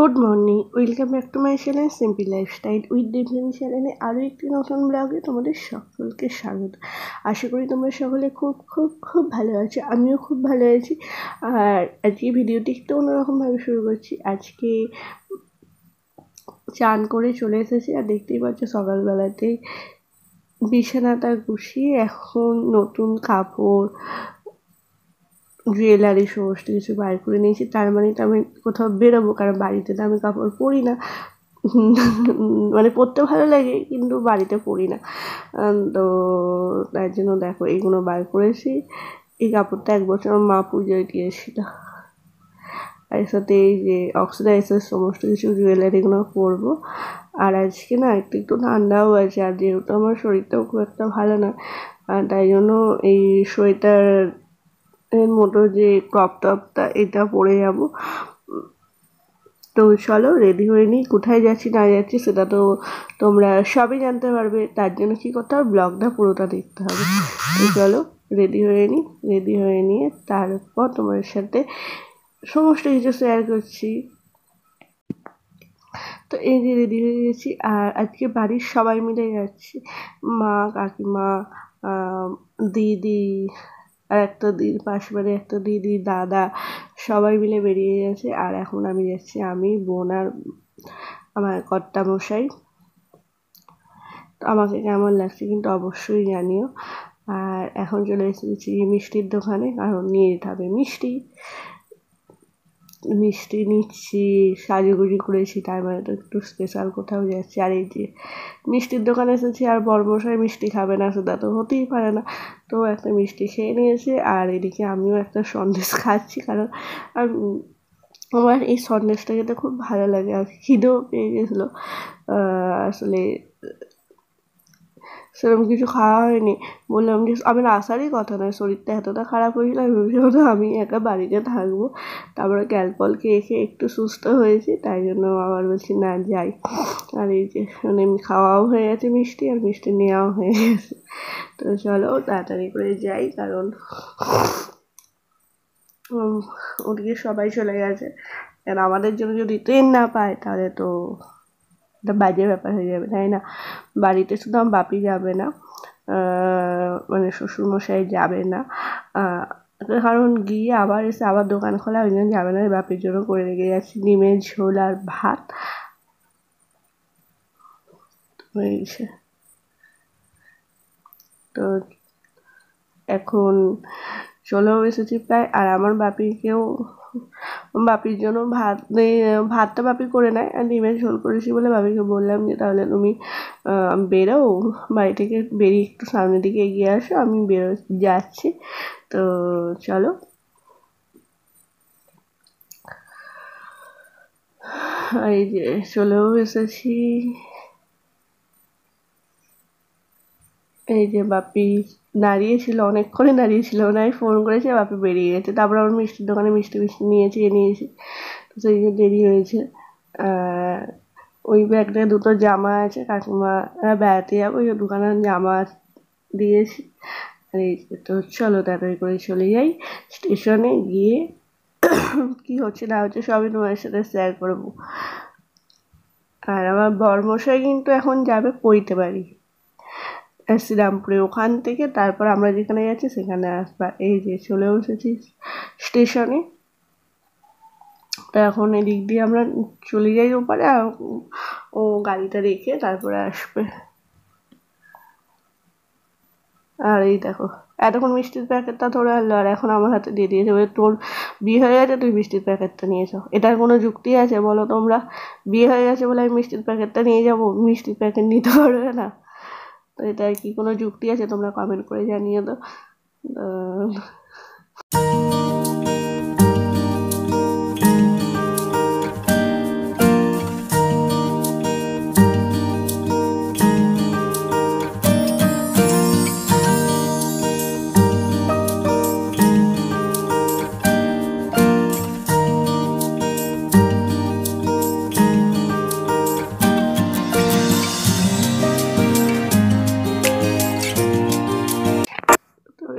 Good morning, welcome back to my channel simple lifestyle with Devlin চ্যানেলে আরও একটি নতুন ব্লগে তোমাদের সকলকে স্বাগত। আশা করি তোমরা সকলে খুব খুব খুব ভালো আছো, আমিও খুব ভালো আছি। আর আজকে ভিডিওটি একটু অন্যরকমভাবে শুরু করছি। আজকে চান করে চলে এসেছি, আর দেখতেই পাচ্ছ সকালবেলাতেই বিছানাটা গুছিয়ে এখন নতুন কাপড়, জুয়েলারি সমস্ত কিছু বার করে নিয়েছি। তার মানে তো আমি কোথাও বেরোবো, কারণ বাড়িতে তো আমি কাপড় পরি না। মানে পরতে ভালো লাগে কিন্তু বাড়িতে পরি না। তো তার জন্য দেখো এইগুলো বার করেছি। এই কাপড়টা 1 বছর আমার মা পুজোয় দিয়েছিল। আর এর সাথে এই যে অক্সিডাইজার সমস্ত কিছু জুয়েলারিগুলো পরবো। আর আজকে না একটু ঠান্ডাও আছে, আর যেহেতু আমার শরীরটাও খুব একটা ভালো না, তাই জন্য এই সোয়েটার এর মতো যে ক্রপ টপটা এটা পরে যাব। তো চলো রেডি হয়ে নিই। কোথায় যাচ্ছি না যাচ্ছি সেটা তো তোমরা সবই জানতে পারবে, তার জন্য কী করতে হবে, ব্লগটা পুরোটা দেখতে হবে। তো চলো রেডি হয়ে নিই। রেডি হয়ে নিয়ে তারপর তোমার সাথে সমস্ত কিছু শেয়ার করছি। তো এই যে রেডি হয়ে গেছি, আর আজকে বাড়ির সবাই মিলে যাচ্ছি। মা, কাকিমা, দিদি, আর একটা দিদি, পাশের বাড়ি একটা দিদি, দাদা, সবাই মিলে বেরিয়ে গেছে। আর এখন আমি যাচ্ছি, আমি, বোন আর আমার কর্তামশাই। তো আমাকে কেমন লাগছে কিন্তু অবশ্যই জানিও। আর এখন চলে এসেছি মিষ্টির দোকানে, কারণ নিয়ে যেতে হবে মিষ্টি। মিষ্টি নিচ্ছি, সাজুগুজু করেছি, তার মানে তো একটু স্পেশাল কোথাও যাচ্ছি। আর এই যে মিষ্টির দোকানে এসেছি, আর বড়মশাই মিষ্টি খাবে না সেটা তো হতেই পারে না। তো একটা মিষ্টি খেয়ে নিয়েছে, আর এদিকে আমিও একটা সন্দেশ খাচ্ছি, কারণ আমার এই সন্দেশটা খেতে খুব ভালো লাগে। আর খিদেও পেয়ে গেছিলো। আসলে সেরকম কিছু খাওয়া হয়নি। বললাম যে আমার আসারই কথা নয়, শরীরটা এতটা খারাপ হয়েছিল, আমি ভেবেছিলাম আমি একা বাড়িতে থাকবো। তারপরে ক্যালপল খেয়ে খেয়ে একটু সুস্থ হয়েছি, তাই জন্য আবার বলছি না যাই। আর এই যে মানে খাওয়াও হয়ে গেছে মিষ্টি, আর মিষ্টি নেওয়াও হয়ে গেছে। তো চলো তাড়াতাড়ি করে যাই, কারণ ওদিকে সবাই চলে গেছে। কারণ আমাদের জন্য যদি ট্রেন না পায় তাহলে তো একটা বাজে ব্যাপার হয়ে যাবে, তাই না? বাড়িতে শুধু আমার বাপি যাবে না, মানে শ্বশুরমশাই যাবে না, কারণ গিয়ে আবার এসে আবার দোকান খোলা, ওই জন্য যাবে না। বাপির জন্য করে রেখে যাচ্ছি ডিমের ঝোল আর ভাত হয়েছে। তো এখন চলেও এসেছি প্রায়। আর আমার বাপির জন্য ভাতটা বাপি করে নেয়, আর ডিমের ঝোল করেছি বলে বাপিকে বললাম যে তাহলে তুমি বেরো, বাড়ি থেকে বেরিয়ে একটু সামনের দিকে এগিয়ে আসো, আমি যাচ্ছি। তো চলো। এই যে চলেও এসেছি। এই যে বাপি দাঁড়িয়েছিল, অনেকক্ষণই দাঁড়িয়েছিল, মানে আমি ফোন করেছি, বাপি বেরিয়ে গেছে। তারপর আমার মিষ্টির দোকানে মিষ্টি নিয়েছি, তো সেই জন্য দেরি হয়েছে। ওই ব্যাগটা 2টো জামা আছে, কাকিমা বেড়াতে যাবো, ওই দোকানে জামা দিয়েছি। আর এই তো চলো তাড়াতাড়ি করে চলে যাই। স্টেশনে গিয়ে কি হচ্ছে না হচ্ছে সবই তোমার সাথে শেয়ার করবো। আর আমার বরমশাই কিন্তু এখন যাবে পৈতে বাড়ি, শ্রীরামপুরে, ওখান থেকে তারপর আমরা যেখানে যাচ্ছি সেখানে আসবা। এই যে চলেও এসেছি স্টেশনে। তো এখন এদিক দিয়ে আমরা চলে যাই ওপারে, আর ও গাড়িটা রেখে তারপরে আসবে। আর এই দেখো এতক্ষণ মিষ্টির প্যাকেটটা ধরে আনলো, আর এখন আমার হাতে দিয়ে দিয়েছে, তোর বিয়ে হয়ে গেছে তুই মিষ্টির প্যাকেটটা নিয়েছো। এটার কোনো যুক্তি আছে বলো তোমরা? বিয়ে হয়ে গেছে বলে আমি মিষ্টির প্যাকেটটা নিয়ে যাবো, মিষ্টির প্যাকেট নিতে পারবে না? তো এটার কি কোনো যুক্তি আছে? তোমরা কমেন্ট করে জানিয়ে দাও।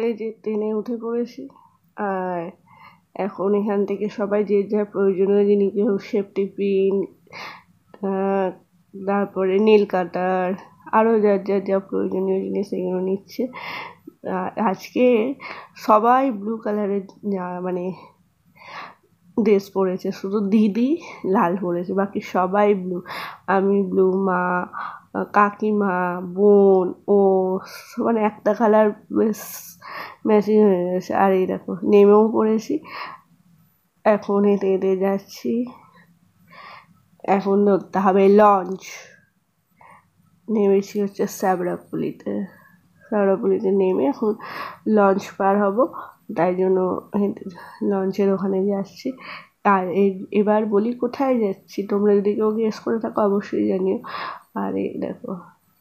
এই যে ট্রেনে উঠে পড়েছি, আর এখন এখান থেকে সবাই যে যার প্রয়োজনীয় জিনিস, সেফটি পিন, তারপরে নীল কাটার, আরও যার যার যা প্রয়োজনীয় জিনিস এগুলো নিচ্ছে। আজকে সবাই ব্লু কালারের মানে ড্রেস পরেছে, শুধু দিদি লাল পরেছে, বাকি সবাই ব্লু। আমি ব্লু, মা, কাকিমা, বোন, ও মানে একটা কালার বেশ ম্যাচিং হয়ে গেছে। আর এই দেখো নেমেও পড়েছি, এখন হেঁটে হেঁটে যাচ্ছি। এখন ধরতে হবে লঞ্চ। নেমেছি হচ্ছে শ্যাওড়াফুলিতে নেমে এখন লঞ্চ পার হব, তাই জন্য লঞ্চের ওখানে যাচ্ছি। আর এবার বলি কোথায় যাচ্ছি, তোমরা যদি কেউ গেস করে থাকো অবশ্যই জানিও। আর এই দেখো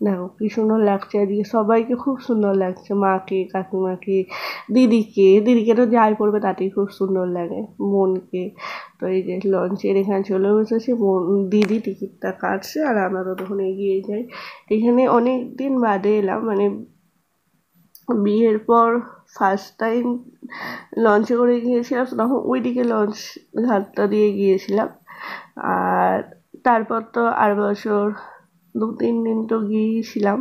দেখো কি সুন্দর লাগছে, এদিকে সবাইকে খুব সুন্দর লাগছে, মাকে, কাকিমাকে, দিদিকে তো যাই পড়বে তাতেই খুব সুন্দর লাগে, বোনকে। তো এই যে লঞ্চের এখানে চলে বসেছি, দিদি টিকিটটা কাটছে আর আমরা ততক্ষণ এগিয়ে যাই। এখানে অনেক দিন বাদে এলাম, মানে বিয়ের পর ফার্স্ট টাইম লঞ্চে করে গিয়েছিলাম, তখন ওইদিকে লঞ্চ ঘাটটা দিয়ে গিয়েছিলাম। আর তারপর তো আর বছর 2-3 দিন তো গিয়েছিলাম,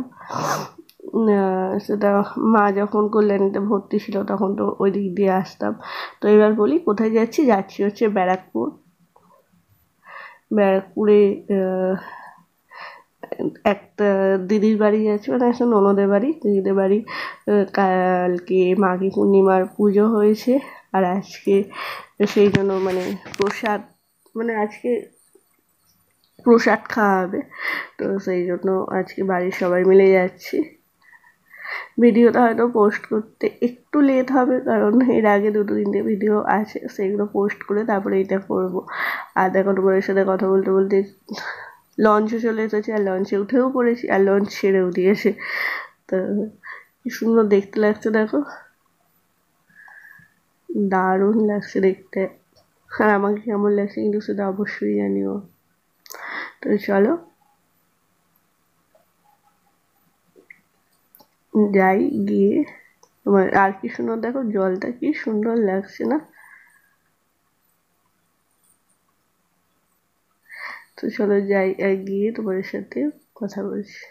সেটা মা যখন কল্যাণীতে ভর্তি ছিল তখন তো ওই দিক দিয়ে আসতাম। তো এবার বলি কোথায় যাচ্ছি হচ্ছে ব্যারাকপুরে একটা দিদির বাড়ি যাচ্ছি, মানে একটা ননদের বাড়ি। দিদিদের বাড়ি কালকে মাঘী পূর্ণিমার পুজো হয়েছে, আর আজকে সেই জন্য মানে আজকে প্রসাদ খাওয়া হবে, তো সেই জন্য আজকে বাড়ির সবাই মিলে যাচ্ছি। ভিডিওটা হয়তো পোস্ট করতে একটু লেট হবে, কারণ এর আগে 2-3টে ভিডিও আছে, সেগুলো পোস্ট করে তারপরে এটা করব। আর দেখো তোমাদের সাথে কথা বলতে বলতে লঞ্চে চলে এসেছি, আর লঞ্চে উঠেও পড়েছি, আর লঞ্চ ছেড়েও দিয়েছে। তো কি সুন্দর দেখতে লাগছে দেখো, দারুণ লাগছে দেখতে। আর আমাকে কেমন লাগছে কিন্তু সেটা অবশ্যই জানিও। তো চলো যাই, গিয়ে তোমার আর কি সুন্দর দেখো, জলটা কি সুন্দর লাগছে না? তো চলো যাই, গিয়ে তোমাদের সাথে কথা বলছি।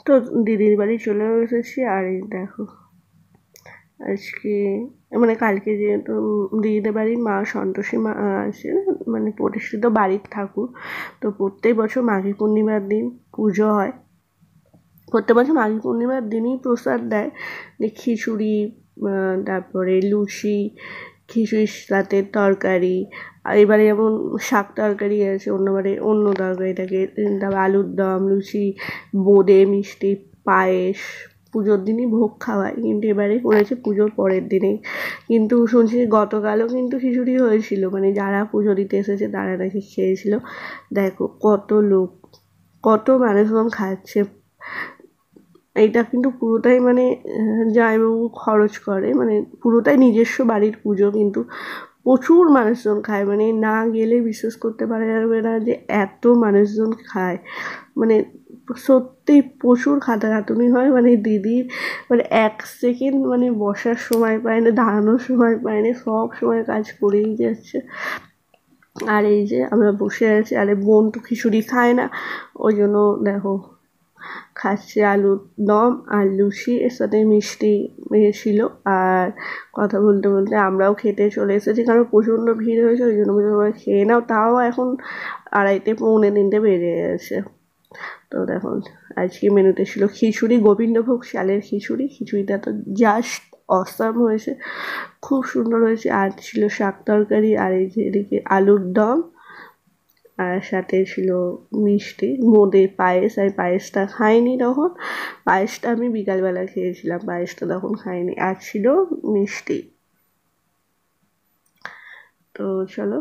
তো দিদির বাড়ি চলে এসেছি। আর এই দেখো আজকে মানে কালকে যেহেতু দিদিদের বাড়ির মা সন্তোষী মা আছে, মানে প্রতিষ্ঠিত বাড়ির ঠাকুর, তো প্রত্যেক বছর মাঘী পূর্ণিমার দিন পুজো হয়। প্রত্যেক বছর মাঘী পূর্ণিমার দিনই প্রসাদ দেয়, খিচুড়ি, তারপরে লুচি, খিচুড়ির সাথে তরকারি, আর এবারে যেমন শাক তরকারি আছে, অন্যবারে অন্য তরকারিটাকে, তারপর আলুর দম, লুচি, বোঁদে, মিষ্টি, পায়েস। পুজোর দিনই ভোগ খাওয়ায়, কিন্তু এবারে করেছে পুজোর পরের দিনেই। কিন্তু শুনছি গতকালও কিন্তু খিচুড়ি হয়েছিল, মানে যারা পুজো দিতে এসেছে তারা নাকি খেয়েছিল। দেখো কত লোক, কত মানুষজন খাচ্ছে। এইটা কিন্তু পুরোটাই মানে জামাইবাবু খরচ করে, মানে পুরোটাই নিজস্ব বাড়ির পুজো, কিন্তু প্রচুর মানুষজন খায়, মানে না গেলে বিশ্বাস করতে পারা যাবে না যে এত মানুষজন খায়। মানে সত্যি প্রচুর খাটাখাটুনি হয়, মানে দিদির মানে এক সেকেন্ড মানে বসার সময় পায় না, দাঁড়ানোর সময় পায় না, সব সময় কাজ করেই যাচ্ছে। আর এই যে আমরা বসে আছি, আরে বোন তো খিচুড়ি খায় না, ওই জন্য দেখো খাচ্ছে আলুর দম আর লুচি, এর সাথে মিষ্টি ছিল। আর কথা বলতে বলতে আমরাও খেতে চলে এসেছি, কারণ প্রচণ্ড ভিড় হয়েছে, ওই জন্য তোমরা খেয়ে নাও। তাও এখন 2:30 পৌনে 3টে বেজে গেছে। তো দেখুন আজকে মেনুতে ছিল খিচুড়ি, গোবিন্দভোগ চালের খিচুড়ি। খিচুড়িটা তো জাস্ট অসাম হয়েছে, খুব সুন্দর হয়েছে। আর ছিল শাক তরকারি, আর এই যে এদিকে আলুর দম, আর সাথে ছিল মিষ্টি, বোঁদে, পায়েস। আর পায়েসটা খাইনি তখন, পায়েসটা আমি বিকালবেলা খেয়েছিলাম, পায়েসটা তখন খাইনি। আর ছিল মিষ্টি। তো চলো,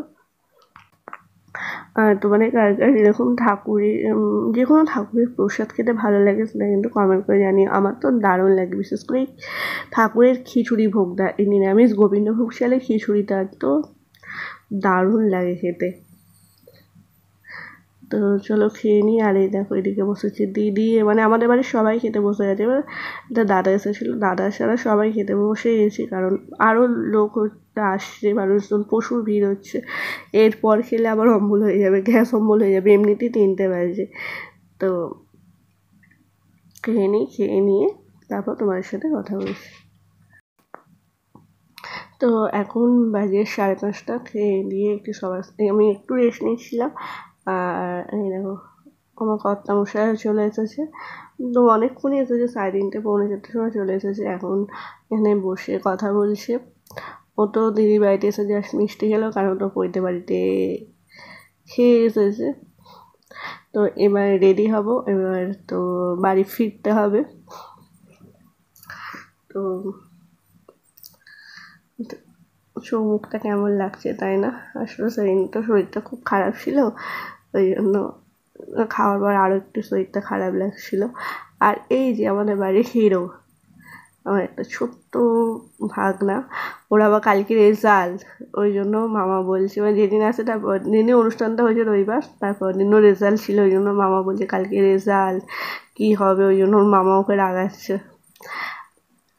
আর তোমাদের কার কার এরকম ঠাকুরের যে কোনো ঠাকুরের প্রসাদ খেতে ভালো লাগে সেটা কিন্তু কমেন্ট করে জানিও। আমার তো দারুণ লাগে, বিশেষ করে ঠাকুরের খিচুড়ি ভোগটা, এই নিরামিষ গোবিন্দভোগ চালের খিচুড়িটা তো দারুণ লাগে খেতে। তো চলো খেয়ে নিই। আর এই দেখো এদিকে বসেছে দিদি, মানে আমাদের বাড়ির সবাই খেতে বসে গেছে। এবার এটা দাদা এসেছিলো, দাদা ছাড়া সবাই খেতে বসে গেছি, কারণ আরও লোক আসছে, মানুষজন প্রচুর ভিড় হচ্ছে। এরপর খেলে আবার অম্বল হয়ে যাবে, গ্যাস অম্বল হয়ে যাবে, এমনিতেই 3টে বাজে। তো খেয়ে নিই, খেয়ে নিয়ে তারপর তোমাদের সাথে কথা বলছি। তো এখন বাজে 5:30, খেয়ে দিয়ে একটু সবার আমি একটু রেস্ট নিচ্ছিলাম। আর এই দেখো আমার কর্তামশাই চলে এসেছে, তো অনেকক্ষণই এসেছে, 3:30 পৌনে 4টের সময় চলে এসেছে। এখন এখানে বসে কথা বলছে। ও তো দিদির বাড়িতে এসে জাস্ট মিষ্টি খেলো, কারণ তো পৈতে বাড়িতে খেয়ে এসেছে। তো এবার রেডি হব, এবার তো বাড়ি ফিরতে হবে। তো চোখ মুখটা কেমন লাগছে তাই না? আসলে সেদিন তো শরীরটা খুব খারাপ ছিল, ওই জন্য খাওয়ার পর আরও একটু শরীরটা খারাপ লাগছিল। আর এই যে আমাদের বাড়ির হিরো, আমার একটা ছোট্ট ভাগনা, ওর আবার কালকে রেজাল্ট, ওই জন্য মামা বলছে, এবার যেদিন আসে তারপর দিনই অনুষ্ঠানটা হয়েছে রবিবার, তারপর দিনও রেজাল্ট ছিল, ওই জন্য মামা বলছে কালকে রেজাল্ট কী হবে, ওই জন্য ওর মামা ওকে রাগাচ্ছে।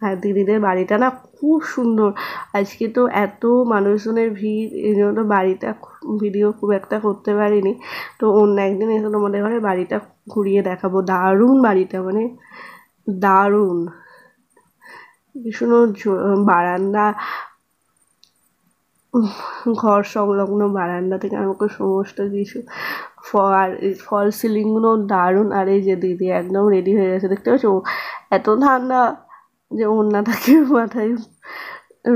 আর দিদিদের বাড়িটা না খুব সুন্দর, আজকে তো এত মানুষজনের ভিড়, এই জন্য বাড়িটা ভিডিও খুব একটা করতে পারিনি। তো অন্য একদিন এসে তোমাদের ঘরে বাড়িটা ঘুরিয়ে দেখাবো, দারুণ বাড়িটা, মানে দারুণ, ভীষণ বারান্দা, ঘর সংলগ্ন বারান্দা থেকে আমাকে সমস্ত কিছু ফল সিলিংগুলো দারুণ। আর এই যে দিদি একদম রেডি হয়ে গেছে, দেখতে পাচ্ছ এত ঠান্ডা যে ওড়নাটাকে মাথায়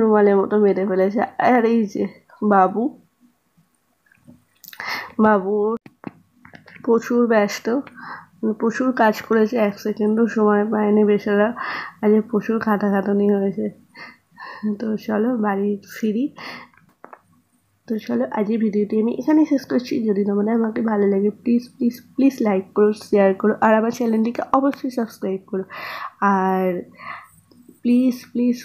রুমালের মতো বেঁধে ফেলেছে। আর এই যে বাবু, বাবু প্রচুর ব্যস্ত, প্রচুর কাজ করেছে, 1 সেকেন্ডও সময় পায়নি বেচারা, আজকে প্রচুর খাটাখাটনি হয়েছে। তো চলো বাড়ি ফিরি। তো চলো আজকের ভিডিওটি আমি এখানে শেষ করছি। যদি তোমাদের আমাকে ভালো লাগে প্লিজ প্লিজ প্লিজ লাইক করো, শেয়ার করো, আর আমার চ্যানেলটিকে অবশ্যই সাবস্ক্রাইব করো। আর প্লিজ প্লিজ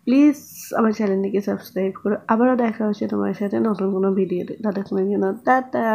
প্লিজ আমার চ্যানেলটিকে সাবস্ক্রাইব করো। আবারও দেখা হচ্ছে তোমার সাথে নতুন কোনো ভিডিওতে, ততক্ষণের জন্য টাটা।